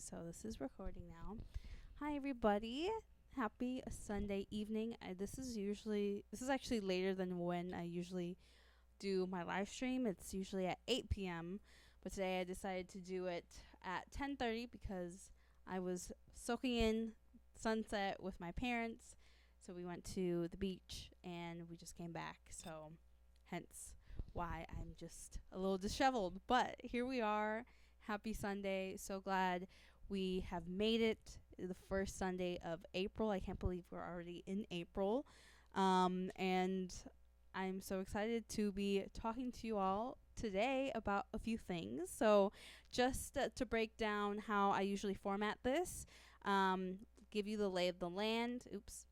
So this is recording now. Hi everybody. Happy Sunday evening. This is actually later than when I usually do my live stream. It's usually at 8 p.m., but today I decided to do it at 10:30 because I was soaking in sunset with my parents. So we went to the beach and we just came back. So hence why I'm just a little disheveled. But here we are. Happy Sunday. So glad we have made it the first Sunday of April. I can't believe we're already in April. And I'm so excited to be talking to you all today about a few things. So, just to break down how I usually format this, um, give you the lay of the land. Oops.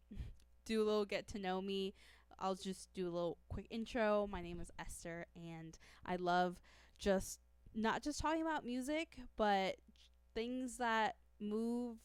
Do a little get to know me. I'll just do a little quick intro. My name is Esther, and I love just not just talking about music, but things that move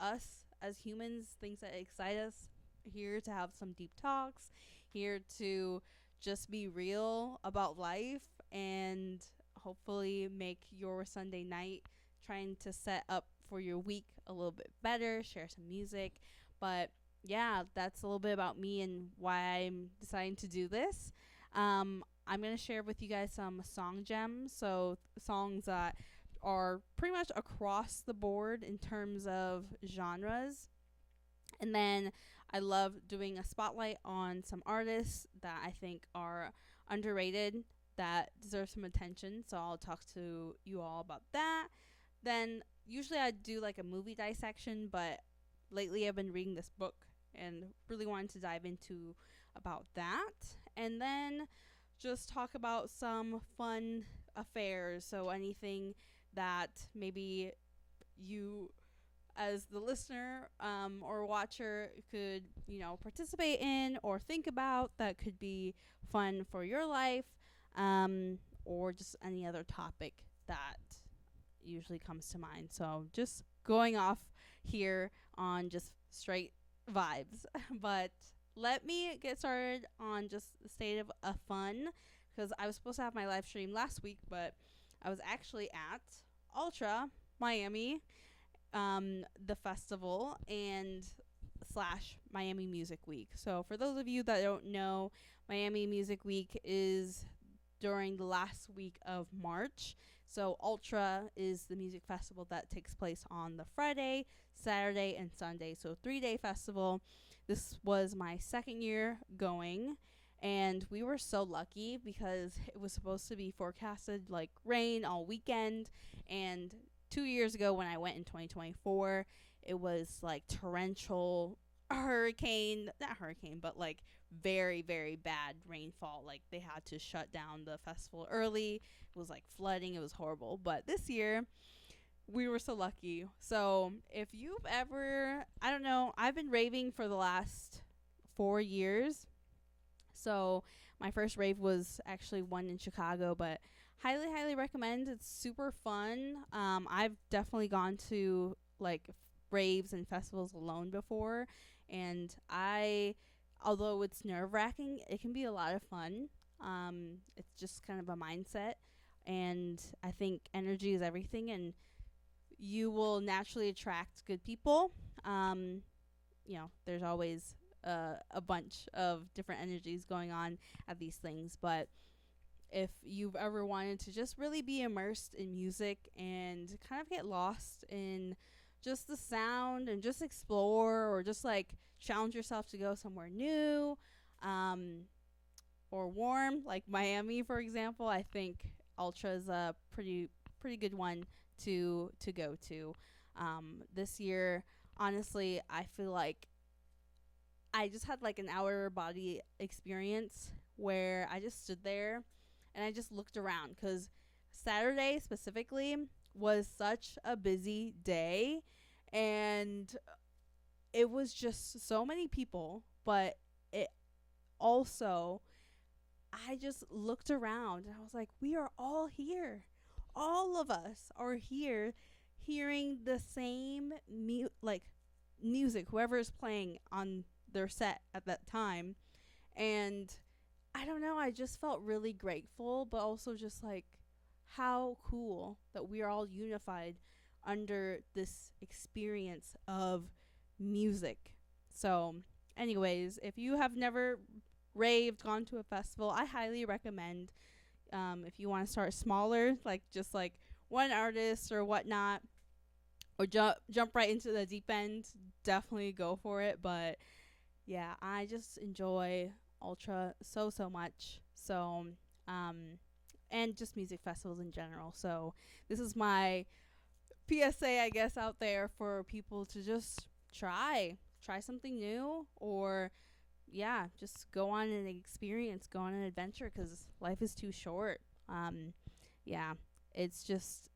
us as humans, things that excite us. Here to have some deep talks, here to just be real about life, and hopefully make your Sunday night trying to set up for your week a little bit better, share some music. But yeah, that's a little bit about me and why I'm deciding to do this. I'm going to share with you guys some song gems. So, songs that are pretty much across the board in terms of genres. And then I love doing a spotlight on some artists that I think are underrated that deserve some attention. So I'll talk to you all about that. Then usually I do like a movie dissection, but lately I've been reading this book and really wanted to dive into about that. And then just talk about some fun affairs. So anything that maybe you as the listener or watcher could participate in or think about that could be fun for your life, or just any other topic that usually comes to mind. So just going off here on just straight vibes. But let me get started on just the state of fun, because I was supposed to have my live stream last week, but I was actually at Ultra Miami, the festival, and slash Miami Music Week. So for those of you that don't know, Miami Music Week is during the last week of March. So Ultra is the music festival that takes place on the Friday, Saturday, and Sunday. So 3-day festival. This was my second year going, and we were so lucky because it was supposed to be forecasted like rain all weekend. And 2 years ago when I went in 2024, it was like torrential hurricane, not hurricane, but like very, very bad rainfall. Like they had to shut down the festival early. It was like flooding. It was horrible. But this year, we were so lucky. So if you've ever, I don't know, I've been raving for the last 4 years. So my first rave was actually one in Chicago, but highly, highly recommend. It's super fun. I've definitely gone to like raves and festivals alone before, and although it's nerve wracking, it can be a lot of fun. It's just kind of a mindset, and I think energy is everything, and you will naturally attract good people. Um, there's always a bunch of different energies going on at these things. But if you've ever wanted to just really be immersed in music and kind of get lost in just the sound and just explore, or just like challenge yourself to go somewhere new, um, or warm, like Miami, for example, I think Ultra is a pretty good one to go to. This year, honestly, I feel like I just had like an outer body experience where I just stood there and I just looked around, because Saturday specifically was such a busy day, and it was just so many people. But it also, I just looked around and I was like, we are all here. All of us are here hearing the same music, whoever is playing on their set at that time. And I don't know, I just felt really grateful, but also just like how cool that we are all unified under this experience of music. So, anyways, if you have never raved, gone to a festival, I highly recommend. If you want to start smaller, like just like one artist or whatnot, or jump right into the deep end, definitely go for it. But yeah, I just enjoy Ultra so much. So, um, and just music festivals in general. So this is my PSA, I guess, out there for people to just try something new, or yeah, just go on an experience, go on an adventure, because life is too short. Yeah, it's just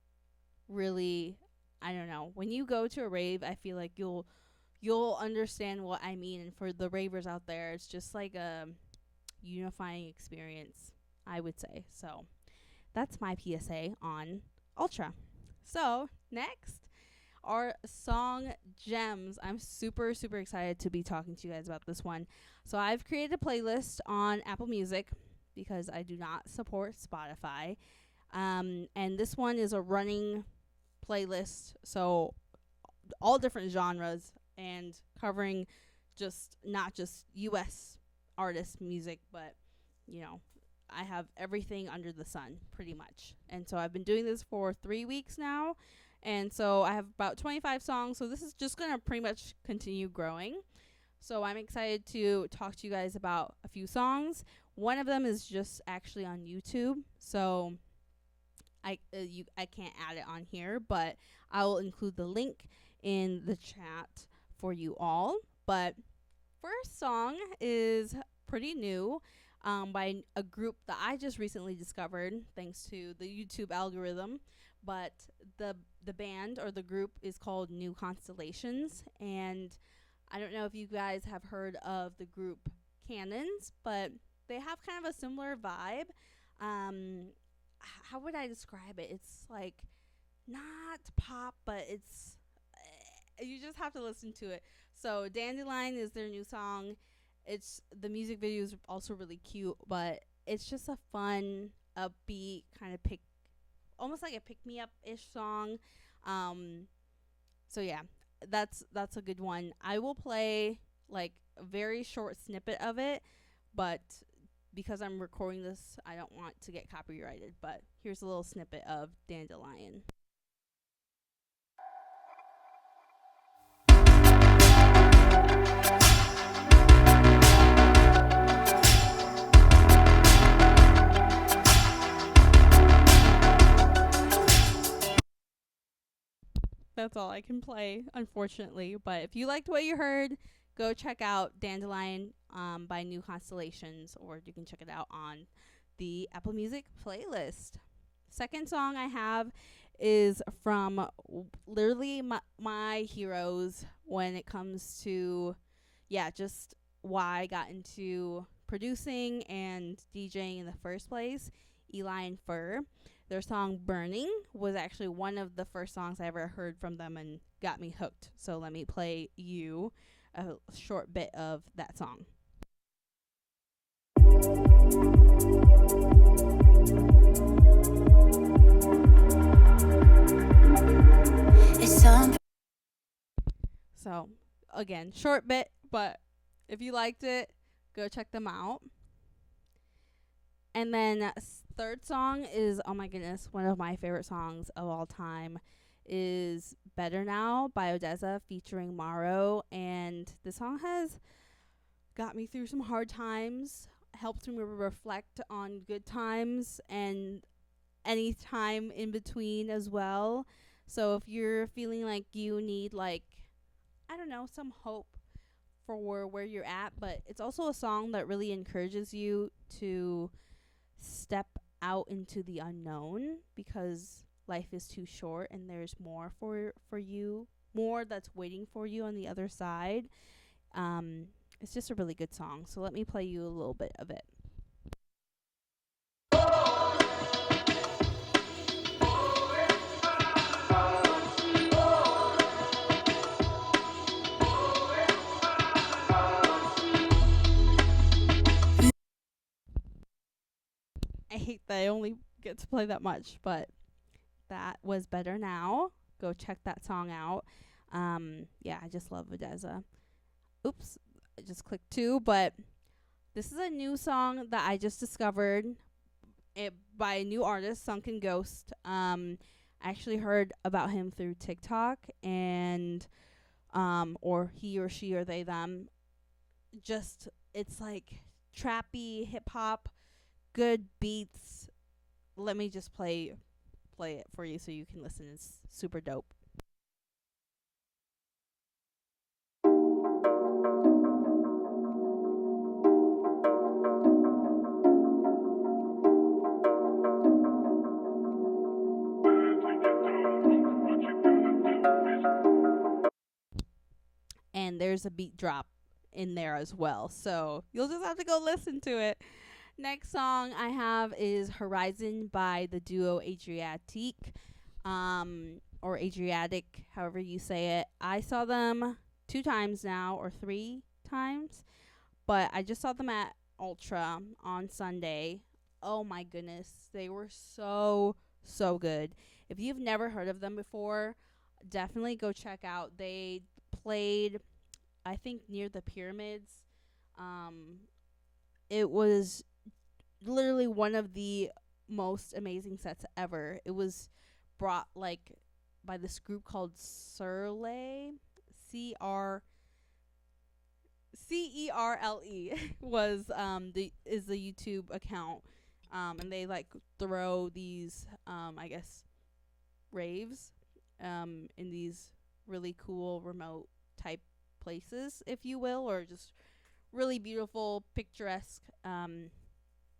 really, I don't know. When you go to a rave, I feel like you'll understand what I mean. And for the ravers out there, it's just like a unifying experience, I would say. So that's my PSA on Ultra. So next, our song Gems. I'm super excited to be talking to you guys about this one. So I've created a playlist on Apple Music because I do not support Spotify. And this one is a running playlist, so all different genres and covering just not just US artist music, but you know, I have everything under the sun pretty much. And so I've been doing this for 3 weeks now. And so I have about 25 songs. So this is just going to pretty much continue growing. So I'm excited to talk to you guys about a few songs. One of them is just actually on YouTube. So I can't add it on here, but I will include the link in the chat for you all. But first song is pretty new, by a group that I just recently discovered thanks to the YouTube algorithm. But the band or the group is called New Constellations, and I don't know if you guys have heard of the group Cannons, but they have kind of a similar vibe. How would I describe it? It's like not pop, but it's you just have to listen to it. So Dandelion is their new song. It's the music video is also really cute, but it's just a fun, upbeat kind of almost like a pick me up ish song. So yeah, that's a good one. I will play like a very short snippet of it, but because I'm recording this, I don't want to get copyrighted. But here's a little snippet of Dandelion. That's all I can play, unfortunately. But if you liked what you heard, go check out Dandelion by New Constellations, or you can check it out on the Apple Music playlist. Second song I have is from literally my heroes when it comes to, yeah, just why I got into producing and DJing in the first place, Eli and Fur. Their song Burning was actually one of the first songs I ever heard from them and got me hooked. So let me play you a short bit of that song. So again, short bit, but if you liked it, go check them out. And then third song is, oh my goodness, one of my favorite songs of all time is Better Now by ODESZA featuring Maro. And the song has got me through some hard times, helped me reflect on good times and any time in between as well. So if you're feeling like you need, like, I don't know, some hope for where you're at, but it's also a song that really encourages you to step out into the unknown, because life is too short and there's more for you, more that's waiting for you on the other side. It's just a really good song. So let me play you a little bit of it. I hate that I only get to play that much, but that was Better Now go check that song out. Yeah, I just love Odessa. Oops, I just clicked two, but this is a new song that I just discovered it by a new artist, Sunken Ghost. I actually heard about him through TikTok and or he or she or they them. Just it's like trappy hip hop, good beats. Let me just play it for you so you can listen. It's super dope. And there's a beat drop in there as well. So you'll just have to go listen to it. Next song I have is Horizon by the duo Adriatique, or Adriatic, however you say it. I saw them 2 times now, or 3 times, but I just saw them at Ultra on Sunday. Oh my goodness, they were so good. If you've never heard of them before, definitely go check out. They played, I think, near the pyramids. Um, it was literally one of the most amazing sets ever. It was brought like by this group called Cerle, CRCERLE was the is the YouTube account. And they like throw these I guess raves in these really cool remote type places, if you will, or just really beautiful picturesque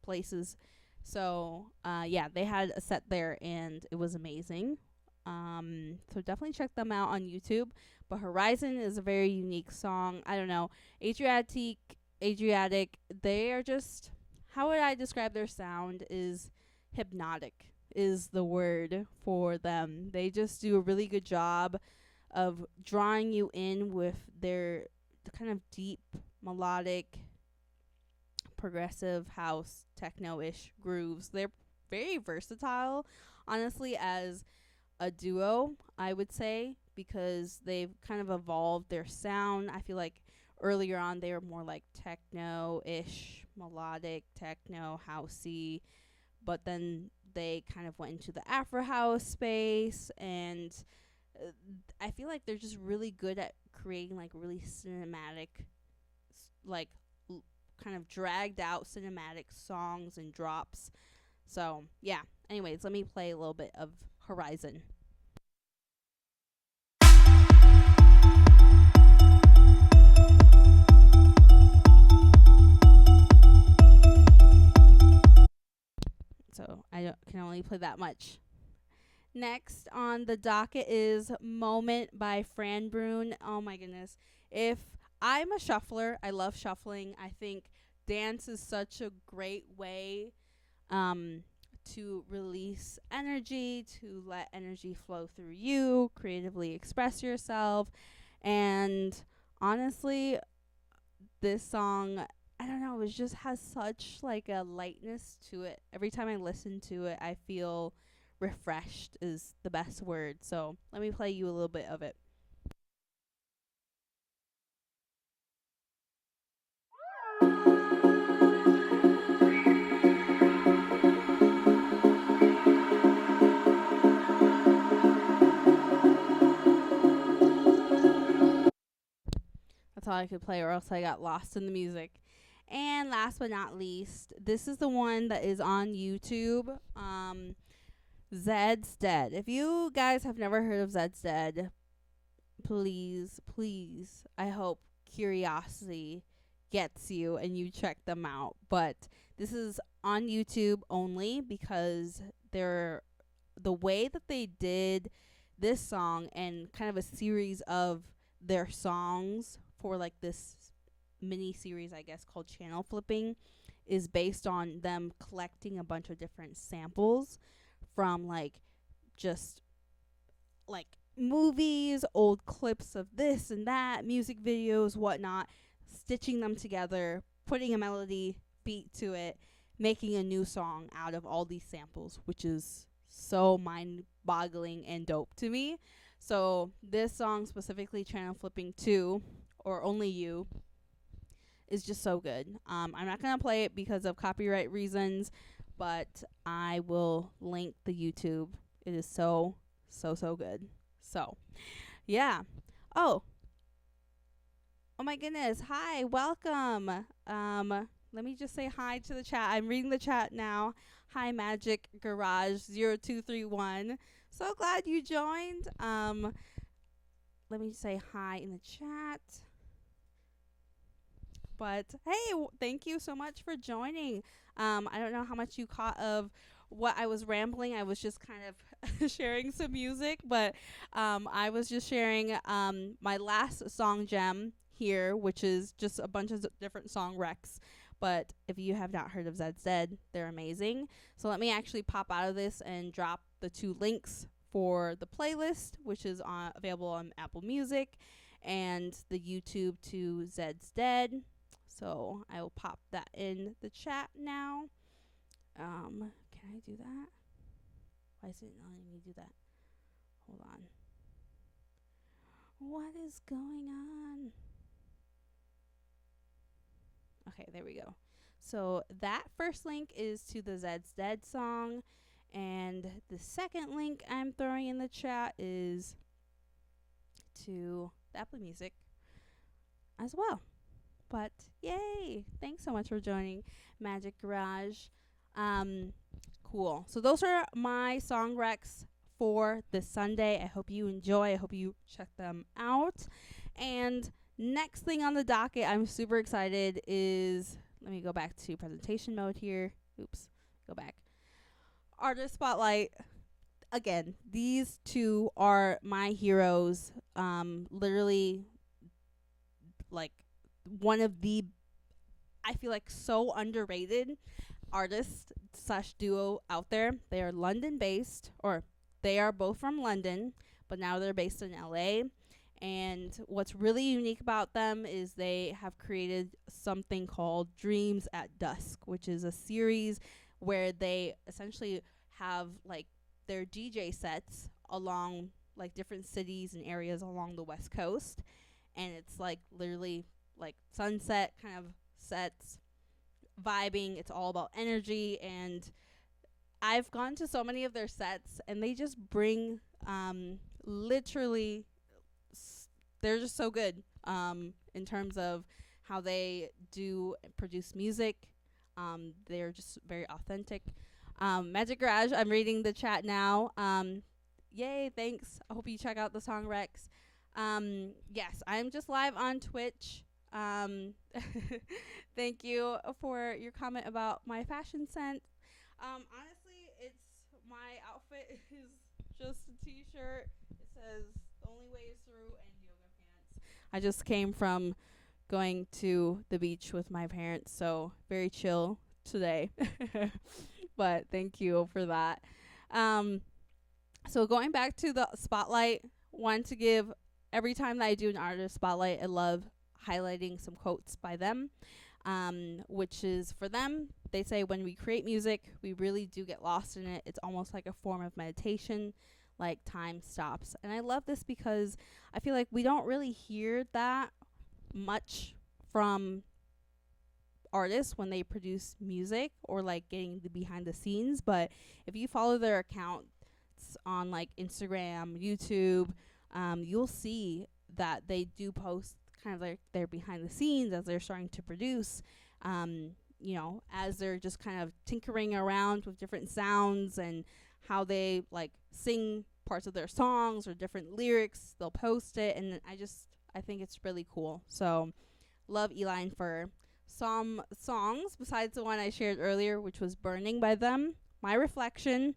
places. So yeah, they had a set there and it was amazing. So definitely check them out on YouTube. But Horizon is a very unique song. I don't know. Adriatic, they are just, how would I describe their sound is hypnotic is the word for them. They just do a really good job of drawing you in with their kind of deep melodic progressive house techno-ish grooves. They're very versatile, honestly, as a duo, I would say, because they've kind of evolved their sound. I feel like earlier on they were more like techno-ish, melodic, techno, housey, but then they kind of went into the Afro house space, and I feel like they're just really good at creating like really cinematic, like kind of dragged out cinematic songs and drops. So yeah. Anyways, let me play a little bit of Horizon. So can only play that much. Next on the docket is Moment by Fran Brune. Oh my goodness. If I'm a shuffler, I love shuffling. I think dance is such a great way um, to release energy, to let energy flow through you, creatively express yourself. And honestly, this song, I don't know, it just has such like a lightness to it. Every time I listen to it, I feel refreshed is the best word. So let me play you a little bit of it. That's all I could play, or else I got lost in the music. And last but not least, this is the one that is on YouTube. Zed's Dead. If you guys have never heard of Zed's Dead, please, I hope curiosity gets you and you check them out. But this is on YouTube only because they're the way that they did this song and kind of a series of their songs for like this mini series, I guess, called Channel Flipping, is based on them collecting a bunch of different samples from like just like movies, old clips of this and that, music videos, whatnot, stitching them together, putting a melody beat to it, making a new song out of all these samples, which is so mind boggling and dope to me. So this song specifically, Channel Flipping 2, or Only You, is just so good. I'm not going to play it because of copyright reasons, but I will link the YouTube. It is so, so, so good. So, yeah. Oh, oh my goodness. Hi, welcome. Let me just say hi to the chat. I'm reading the chat now. Hi, Magic Garage 0231. So glad you joined. Let me say hi in the chat. But hey, thank you so much for joining. I don't know how much you caught of what I was rambling. I was just kind of sharing some music, but I was just sharing my last song gem here, which is just a bunch of different song recs. But if you have not heard of ZZ, they're amazing. So let me actually pop out of this and drop the 2 links for the playlist, which is available on Apple Music, and the YouTube to Zed's Dead. So I will pop that in the chat now. Can I do that? Why is it not letting me do that? Hold on. What is going on? Okay, there we go. So that first link is to the Zed's Dead song, and the second link I'm throwing in the chat is to the Apple Music as well. But yay! Thanks so much for joining Magic Garage. Cool. So those are my song recs for this Sunday. I hope you enjoy. I hope you check them out. And next thing on the docket, I'm super excited is, let me go back to presentation mode here. Oops, go back. Artist Spotlight. Again, these 2 are my heroes. Literally, like, one of the, I feel like, so underrated artist / duo out there. They are London based, or they are both from London, but now they're based in LA. And what's really unique about them is they have created something called Dreams at Dusk, which is a series where they essentially have like their DJ sets along like different cities and areas along the West Coast. And it's like literally like sunset kind of sets, vibing. It's all about energy, and I've gone to so many of their sets, and they just bring literally they're just so good in terms of how they do produce music. They're just very authentic. Magic Garage, I'm reading the chat now. Yay, thanks. I hope you check out the song recs. Yes, I'm just live on Twitch. Thank you for your comment about my fashion sense. Honestly, it's my outfit is just a t-shirt. It says the only way is through and yoga pants. I just came from going to the beach with my parents, so very chill today. But thank you for that. So going back to the spotlight, want to give, every time that I do an artist spotlight, I love highlighting some quotes by them, which is for them. They say when we create music, we really do get lost in it. It's almost like a form of meditation, like time stops. And I love this because I feel like we don't really hear that much from artists when they produce music or like getting the behind the scenes. But if you follow their accounts on like Instagram, YouTube, you'll see that they do post kind of like their behind the scenes as they're starting to produce, you know, as they're just kind of tinkering around with different sounds and how they like sing parts of their songs or different lyrics. They'll post it, and I think it's really cool. So love Eli and Fur. Some songs besides the one I shared earlier, which was Burning by them, My Reflection,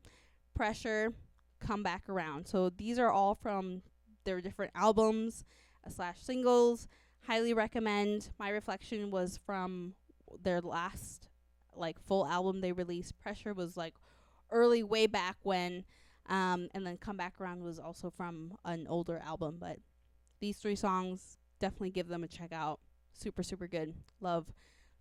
Pressure, Come Back Around. So these are all from their different albums / singles. Highly recommend. My Reflection was from their last like full album they released. Pressure was like early, way back when, and then Come Back Around was also from an older album. But these 3 songs, definitely give them a check out. Super, super good. Love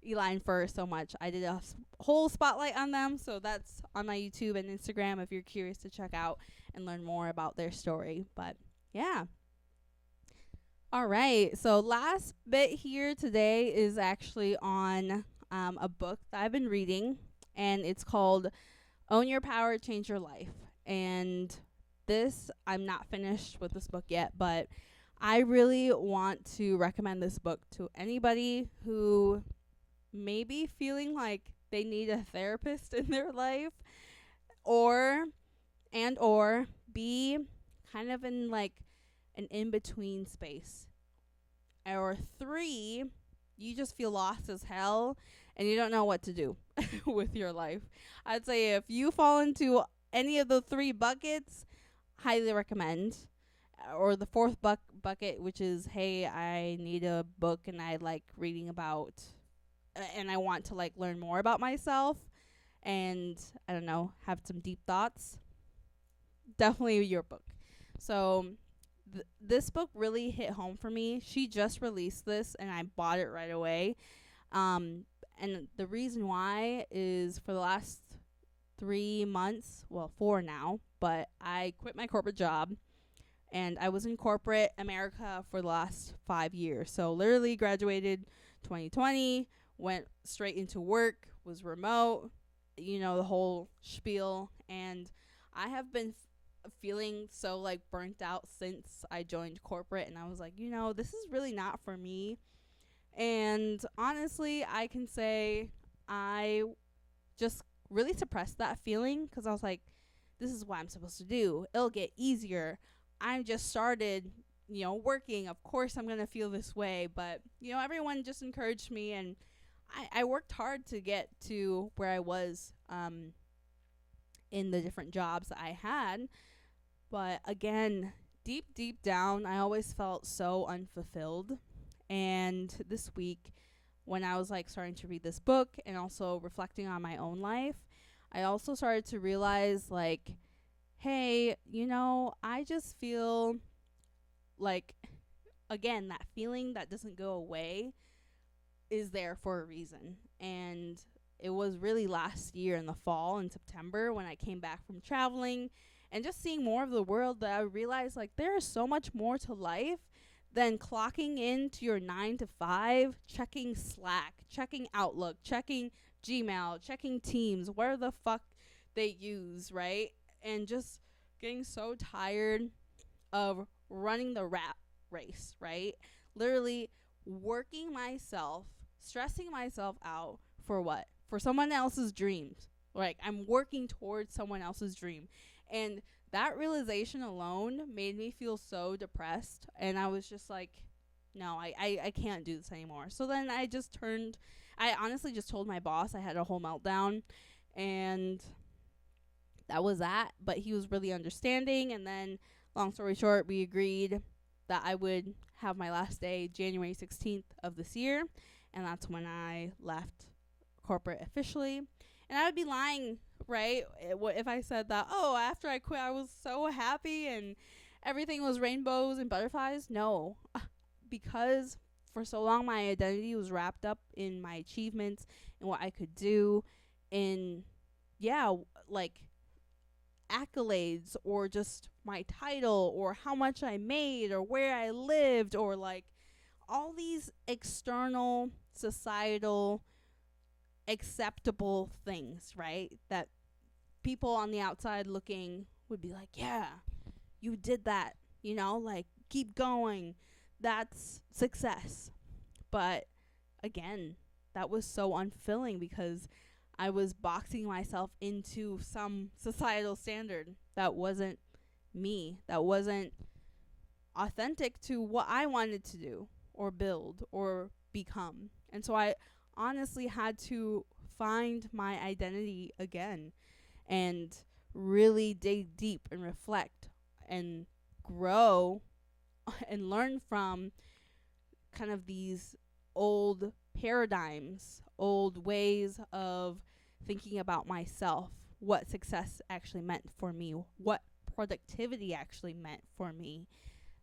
Eli and Fur so much. I did a whole spotlight on them, so that's on my YouTube and Instagram if you're curious to check out and learn more about their story. But Yeah. All right. So last bit here today is actually on a book that I've been reading, and it's called Own Your Power, Change Your Life. And this, I'm not finished with this book yet, but I really want to recommend this book to anybody who may be feeling like they need a therapist in their life, or or be kind of in like an in between space, or three, you just feel lost as hell and you don't know what to do with your life. I'd say if you fall into any of the three buckets, highly recommend. Or the fourth bucket, which is, hey, I need a book and I like reading about, and I want to like learn more about myself and I don't know, have some deep thoughts. Definitely your book. So this book really hit home for me. She just released this and I bought it right away. And the reason why is for the last 3 months, well, 4 now, but I quit my corporate job and I was in corporate America for the last 5 years. So literally graduated 2020, went straight into work, was remote, the whole spiel. And I have been feeling so like burnt out since I joined corporate, and I was like, this is really not for me. And honestly, I can say I just really suppressed that feeling because I was like, this is what I'm supposed to do. It'll get easier. I just started, working. Of course, I'm going to feel this way. But, everyone just encouraged me. And I worked hard to get to where I was in the different jobs that I had. But again, deep down, I always felt so unfulfilled. And this week, when I was like starting to read this book and also reflecting on my own life, I also started to realize like, hey, I just feel like, again, that feeling that doesn't go away is there for a reason. And it was really last year in the fall, in September, when I came back from traveling and just seeing more of the world, that I realized like there is so much more to life than clocking into your 9 to 5, checking Slack, checking Outlook, checking Gmail, checking Teams, where the fuck they use, right? And just getting so tired of running the rat race, right? Literally working myself, stressing myself out for what? For someone else's dreams. Like, I'm working towards someone else's dream. And that realization alone made me feel so depressed. And I was just like, no, I can't do this anymore. So then I honestly just told my boss. I had a whole meltdown. And that was that. But he was really understanding. And then, long story short, we agreed that I would have my last day January 16th of this year. And that's when I left corporate officially. And I would be lying, right, if I said that, after I quit, I was so happy and everything was rainbows and butterflies. No, because for so long my identity was wrapped up in my achievements and what I could do in, like accolades or just my title or how much I made or where I lived or like all these external societal acceptable things, right? That people on the outside looking would be like, yeah, you did that, like keep going. That's success. But again, that was so unfulfilling because I was boxing myself into some societal standard that wasn't me, that wasn't authentic to what I wanted to do or build or become. And so I honestly had to find my identity again and really dig deep and reflect and grow and learn from kind of these old paradigms, old ways of thinking about myself, what success actually meant for me, what productivity actually meant for me,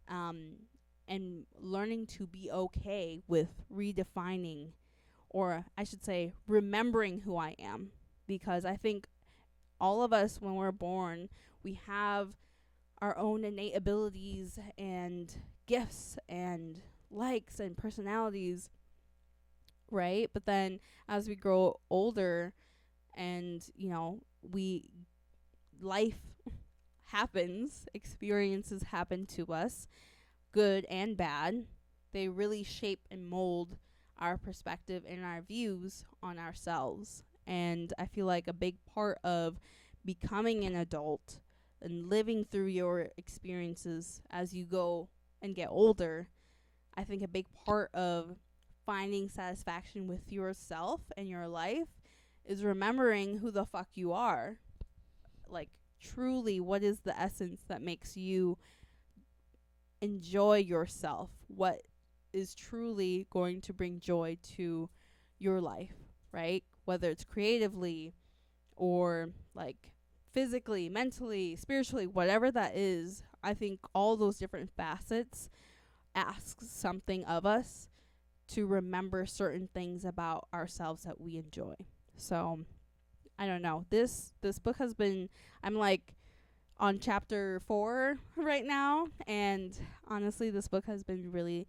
and learning to be okay with redefining, or I should say, remembering who I am. Because I think all of us, when we're born, we have our own innate abilities and gifts and likes and personalities, right? But then as we grow older and, we life happens, experiences happen to us, good and bad. They really shape and mold our perspective and our views on ourselves. And I feel like a big part of becoming an adult and living through your experiences as you go and get older, I think a big part of finding satisfaction with yourself and your life is remembering who the fuck you are. Like, truly, what is the essence that makes you enjoy yourself? What is truly going to bring joy to your life, right? Whether it's creatively or like physically, mentally, spiritually, whatever that is, I think all those different facets ask something of us to remember certain things about ourselves that we enjoy. So, I don't know. This book has been, I'm like on chapter 4 right now, and honestly this book has been really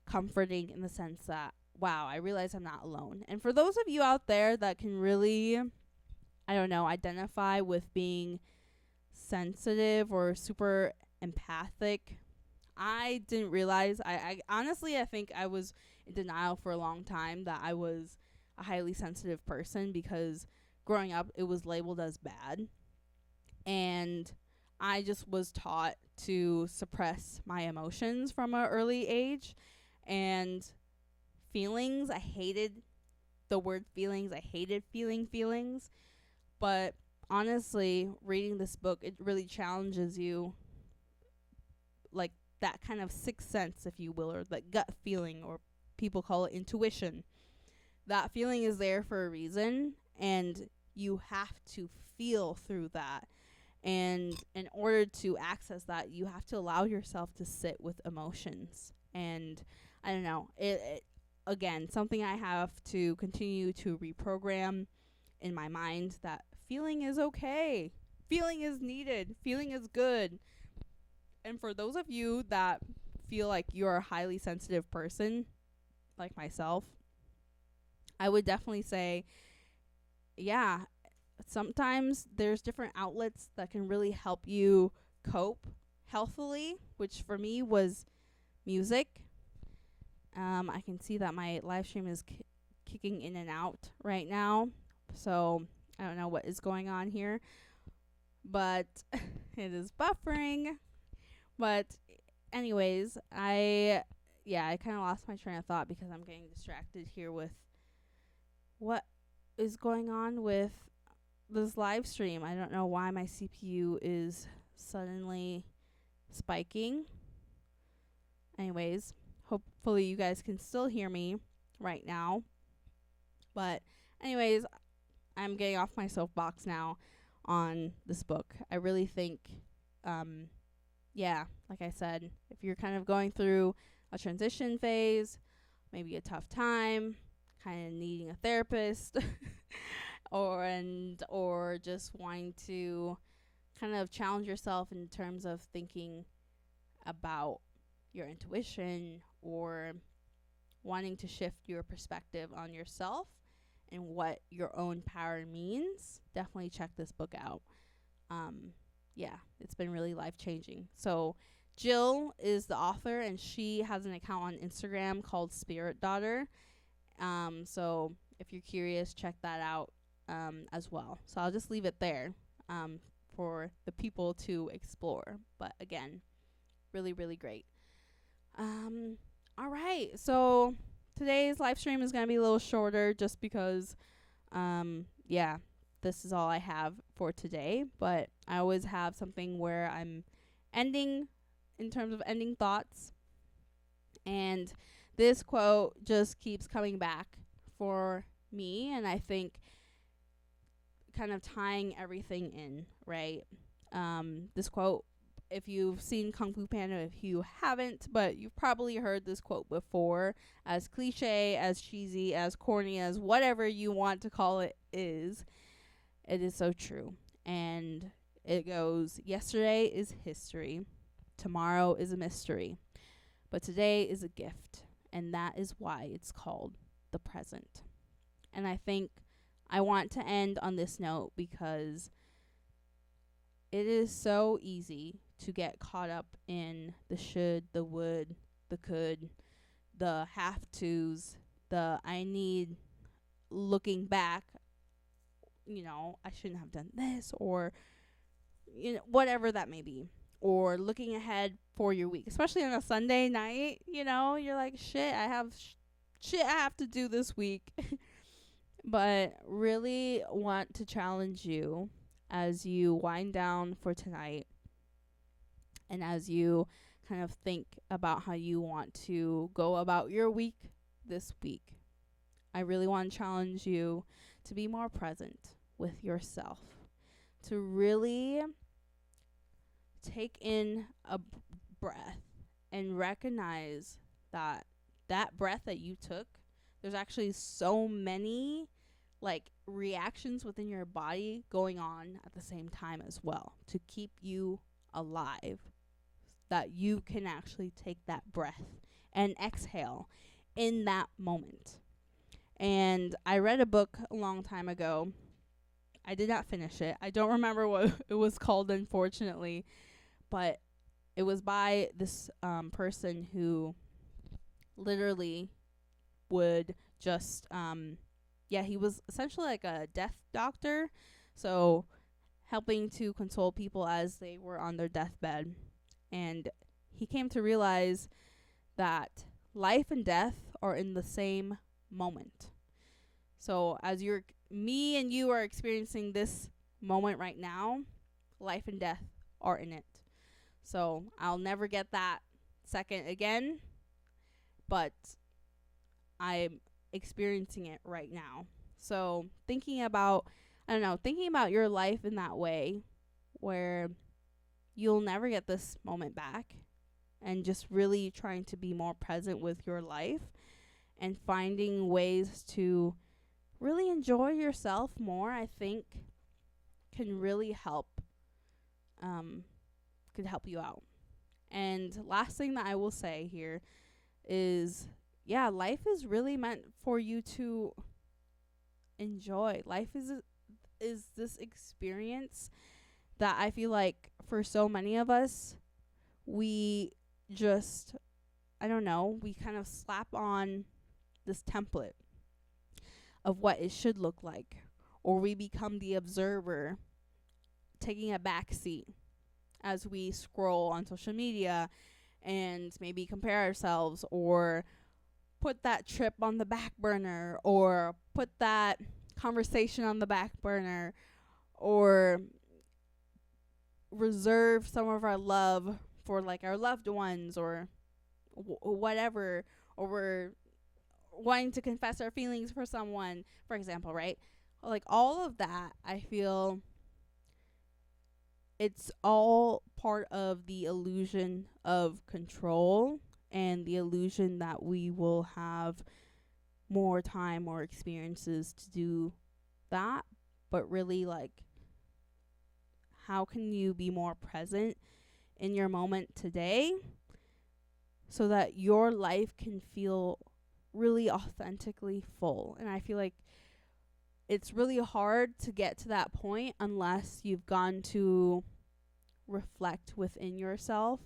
comforting in the sense that, wow, I realize I'm not alone. And for those of you out there that can really, I don't know, identify with being sensitive or super empathic, I didn't realize, I honestly, I think I was in denial for a long time that I was a highly sensitive person, because growing up it was labeled as bad, and I just was taught to suppress my emotions from an early age. And feelings, I hated the word feelings. I hated feeling feelings. But honestly, reading this book, it really challenges you, like that kind of sixth sense, if you will, or that gut feeling, or people call it intuition. That feeling is there for a reason, and you have to feel through that. And in order to access that, you have to allow yourself to sit with emotions. And I don't know, it again, something I have to continue to reprogram in my mind, that feeling is okay. Feeling is needed. Feeling is good. And for those of you that feel like you're a highly sensitive person, like myself, I would definitely say, yeah, sometimes there's different outlets that can really help you cope healthily, which for me was music. I can see that my live stream is kicking in and out right now, so I don't know what is going on here, but it is buffering. But anyways, I kind of lost my train of thought because I'm getting distracted here with what is going on with this live stream. I don't know why my CPU is suddenly spiking. Anyways, hopefully you guys can still hear me right now. But anyways, I'm getting off my soapbox now on this book. I really think, like I said, if you're kind of going through a transition phase, maybe a tough time, kind of needing a therapist, or just wanting to kind of challenge yourself in terms of thinking about your intuition, or wanting to shift your perspective on yourself and what your own power means, definitely check this book out. It's been really life-changing. So Jill is the author, and she has an account on Instagram called Spirit Daughter. So if you're curious, check that out as well. So I'll just leave it there for the people to explore. But again, really, really great. All right. So today's live stream is going to be a little shorter just because, this is all I have for today. But I always have something where I'm ending in terms of ending thoughts. And this quote just keeps coming back for me, and I think kind of tying everything in, right? This quote, if you've seen Kung Fu Panda, if you haven't, but you've probably heard this quote before, as cliche, as cheesy, as corny, as whatever you want to call it is so true. And it goes, yesterday is history, tomorrow is a mystery, but today is a gift, and that is why it's called the present. And I think I want to end on this note because it is so easy to get caught up in the should, the would, the could, the have tos, the I need, looking back, I shouldn't have done this, or, whatever that may be. Or looking ahead for your week, especially on a Sunday night, you're like, shit, I have shit I have to do this week. But really want to challenge you as you wind down for tonight and as you kind of think about how you want to go about your week this week. I really want to challenge you to be more present with yourself, to really take in a breath and recognize that breath that you took, there's actually so many reactions within your body going on at the same time as well to keep you alive, that you can actually take that breath and exhale in that moment. And I read a book a long time ago. I did not finish it. I don't remember what it was called, unfortunately, but it was by this person who literally would just he was essentially like a death doctor, so helping to console people as they were on their deathbed. And he came to realize that life and death are in the same moment. So as me and you are experiencing this moment right now, life and death are in it. So I'll never get that second again, but I'm experiencing it right now. So thinking about your life in that way, where you'll never get this moment back, and just really trying to be more present with your life and finding ways to really enjoy yourself more, I think can really help could help you out. And last thing that I will say here is, life is really meant for you to enjoy. Life is this experience that I feel like for so many of us, we just, we kind of slap on this template of what it should look like, or we become the observer taking a back seat as we scroll on social media and maybe compare ourselves, or put that trip on the back burner, or put that conversation on the back burner, or reserve some of our love for our loved ones, or whatever, or we're wanting to confess our feelings for someone, for example, right? All of that, I feel it's all part of the illusion of control and the illusion that we will have more time or experiences to do that. But really, how can you be more present in your moment today so that your life can feel really authentically full? And I feel like it's really hard to get to that point unless you've gone to reflect within yourself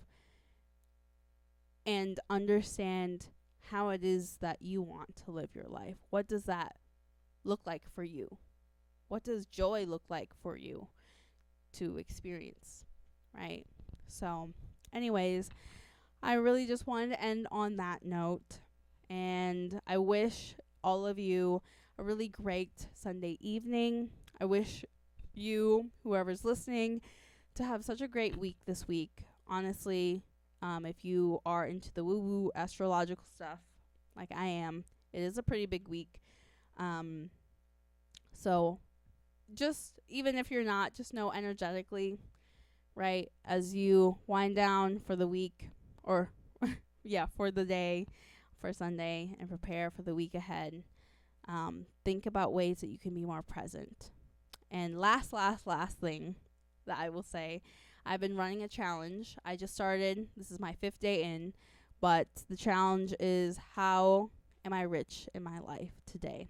and understand how it is that you want to live your life. What does that look like for you? What does joy look like for you to experience, right? So, anyways, I really just wanted to end on that note, and I wish all of you a really great Sunday evening. I wish you, whoever's listening, to have such a great week this week. Honestly, if you are into the woo-woo astrological stuff like I am, it is a pretty big week. So just, even if you're not, just know energetically, right, as you wind down for the week, or for the day, for Sunday, and prepare for the week ahead, think about ways that you can be more present. And last thing, that I will say. I've been running a challenge. I just started. This is my 5th day in, but the challenge is, how am I rich in my life today?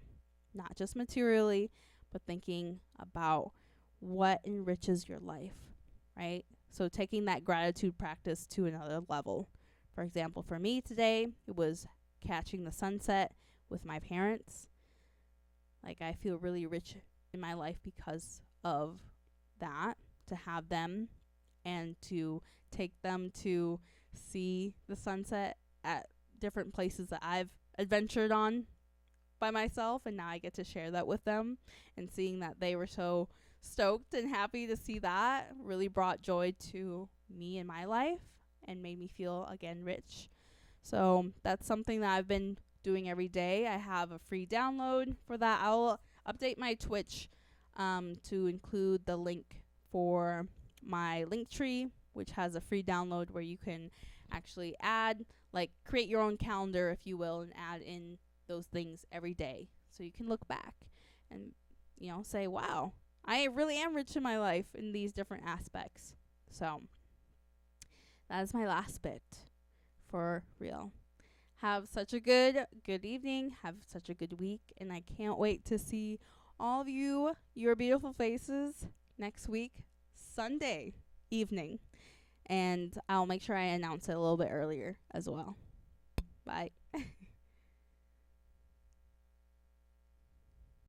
Not just materially, but thinking about what enriches your life, right? So taking that gratitude practice to another level. For example, for me today, it was catching the sunset with my parents. Like, I feel really rich in my life because of that, to have them and to take them to see the sunset at different places that I've adventured on by myself, and now I get to share that with them, and seeing that they were so stoked and happy to see that really brought joy to me in my life and made me feel again rich. So that's something that I've been doing every day. I have a free download for that. I'll update my Twitch to include the link for my Linktree, which has a free download where you can actually add, like, create your own calendar, if you will, and add in those things every day. So you can look back and, say, wow, I really am rich in my life in these different aspects. So that is my last bit for real. Have such a good evening. Have such a good week. And I can't wait to see all of you, your beautiful faces, next week, Sunday evening. And I'll make sure I announce it a little bit earlier as well. Bye.